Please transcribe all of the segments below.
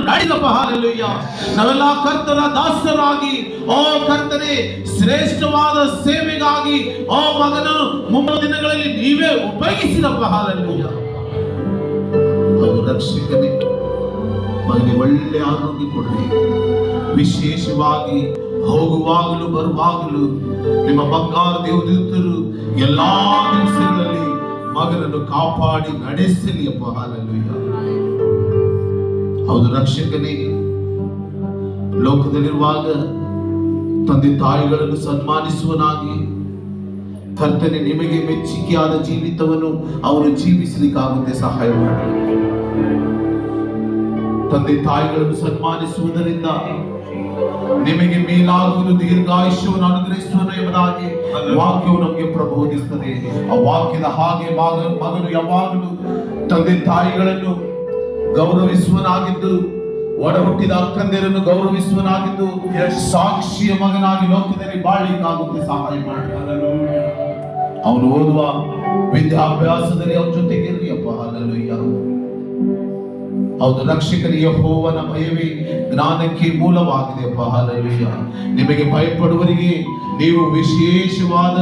ನಡೆದಪ್ಪ. Hallelujah. ನಾವೆಲ್ಲ ಕರ್ತನ ದಾಸರಾಗಿ ಓ ಕರ್ತನೆ ಶ್ರೇಷ್ಠವಾದ ಸೇವೆಗಾಗಿ ಓ ಮಗನು ಮುಂಬರುವ ದಿನಗಳಲ್ಲಿ ನೀವೇ ಉಪಯೋಗಿಸಿದಪ್ಪ. ಹಾಲೆಲೂಯ. ರಕ್ಷಕನೇ ಮಗನಿಗೆ ಒಳ್ಳೆ ಆರೋಗ್ಯ ಕೊಡಲಿ. ವಿಶೇಷವಾಗಿ ಹೋಗುವಾಗಲೂ ಬರುವಾಗಲೂ ನಿಮ್ಮ ಬಂಗಾರ ದೇವದೂತರು ಎಲ್ಲಾ ದಿವಸಗಳಲ್ಲಿ ಮಗನನ್ನು ಕಾಪಾಡಿ ನಡೆಸಲಿ ಅಪ್ಪ. ಹಾಲೆಲೂಯ. ಹೌದು ರಕ್ಷಕನೇ, ಲೋಕದಲ್ಲಿರುವಾಗ ತಂದೆ ತಾಯಿಗಳನ್ನು ಸನ್ಮಾನಿಸುವನಾಗಿ ಕರ್ತನೆ ನಿಮಗೆ ಮೆಚ್ಚುಗೆಯಾದ ಜೀವಿತವನ್ನು ಅವರು ಜೀವಿಸಲಿಕ್ಕಾಗುತ್ತೆ ಸಹಾಯ ಮಾಡಿ. ತಂದೆ ತಾಯಿಗಳನ್ನು ಸನ್ಮಾನಿಸುವುದರಿಂದ ನಿಮಗೆ ಮೇಲಾಗುವುದು ದೀರ್ಘಾಯುಷ್ಯವನ್ನು ಅನುಗ್ರಹಿಸುವನು ಎಂಬುದಾಗಿ ವಾಕ್ಯವು ನಮಗೆ ಪ್ರಬೋಧಿಸುತ್ತದೆ. ಆ ವಾಕ್ಯದ ಹಾಗೆ ಮಗನು ಯಾವಾಗಲೂ ತಂದೆ ತಾಯಿಗಳನ್ನು ಗೌರವಿಸುವನಾಗಿದ್ದು, ಒಡ ಹುಟ್ಟಿದ ಅಕ್ಕಂದಿರನ್ನು ಗೌರವಿಸುವನಾಗಿದ್ದು, ಸಾಕ್ಷಿಯ ಮಗನಾಗಿ ಲೋಕದಲ್ಲಿ ಬಾಳ್ಲಿಕ್ಕಾಗುತ್ತೆ ಸಹಾಯ ಮಾಡಿ. ಅವನು ಓದುವ ವಿದ್ಯಾಭ್ಯಾಸದಲ್ಲಿ ಅವನ ಜೊತೆಗಿರ್ಲಿ ಅಪ್ಪ. ಹಾಲೆಲೂಯ. ಹೌದು ರಕ್ಷಕನಿಗೆ ಯೆಹೋವನ ಭಯವೇ ಜ್ಞಾನಕ್ಕೆ ಮೂಲವಾಗಿದೆ ಅಪ್ಪ. ಹಾಲೆಲೂಯ. ನಿಮಗೆ ಭಯಪಡುವರಿಗೆ ನೀವು ವಿಶೇಷವಾದ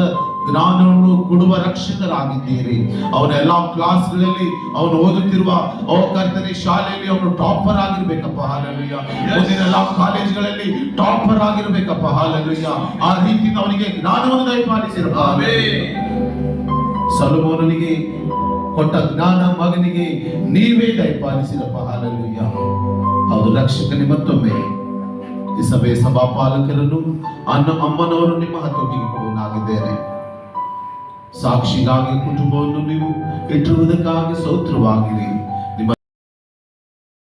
ಜ್ಞಾನವನ್ನು ಕೊಡುವ ರಕ್ಷಕರಾಗಿದ್ದೀರಿ. ಅವನ ಎಲ್ಲಾ ಕ್ಲಾಸ್ಗಳಲ್ಲಿ ಅವನು ಓದುತ್ತಿರುವ ಕರ್ತನೆ ಶಾಲೆಯಲ್ಲಿ ಅವನು ಟಾಪರ್ ಆಗಿರ್ಬೇಕಪ್ಪ. ಹಾಲೆಲೂಯ. ಮುಂದಿನ ಎಲ್ಲಾ ಕಾಲೇಜ್ಗಳಲ್ಲಿ ಟಾಪರ್ ಆಗಿರ್ಬೇಕಪ್ಪ. ಹಾಲೆಲೂಯ. ಆ ರೀತಿ ಅವನಿಗೆ ಜ್ಞಾನವನ್ನು ದಯಪಾಲಿಸಿರಪ್ಪ. ಸೊಲೊಮೋನನಿಗೆ ಕೊಟ್ಟ ಜ್ಞಾನ ಮಗನಿಗೆ ನೀವೇ ದಯಪಾಲಿಸಿರಪ್ಪ. ಹಾಲೆಲೂಯ. ಹೌದು ರಕ್ಷಕನೇ, ಮತ್ತೊಮ್ಮೆ ಈ ಸಭೆಯ ಸಭಾಪಾಲಕರನ್ನು ಅಮ್ಮನವರು ನಿಮ್ಮ ಹತ್ತೊಟ್ಟಿಗೆ ಕೊಡುವನಾಗಿದ್ದೇನೆ. ಸಾಕ್ಷಿಗಾಗಿ ಕುಟುಂಬವನ್ನು ನೀವು ಇಟ್ಟಿರುವುದಕ್ಕಾಗಿ ಸ್ತೋತ್ರವಾಗಿದೆ.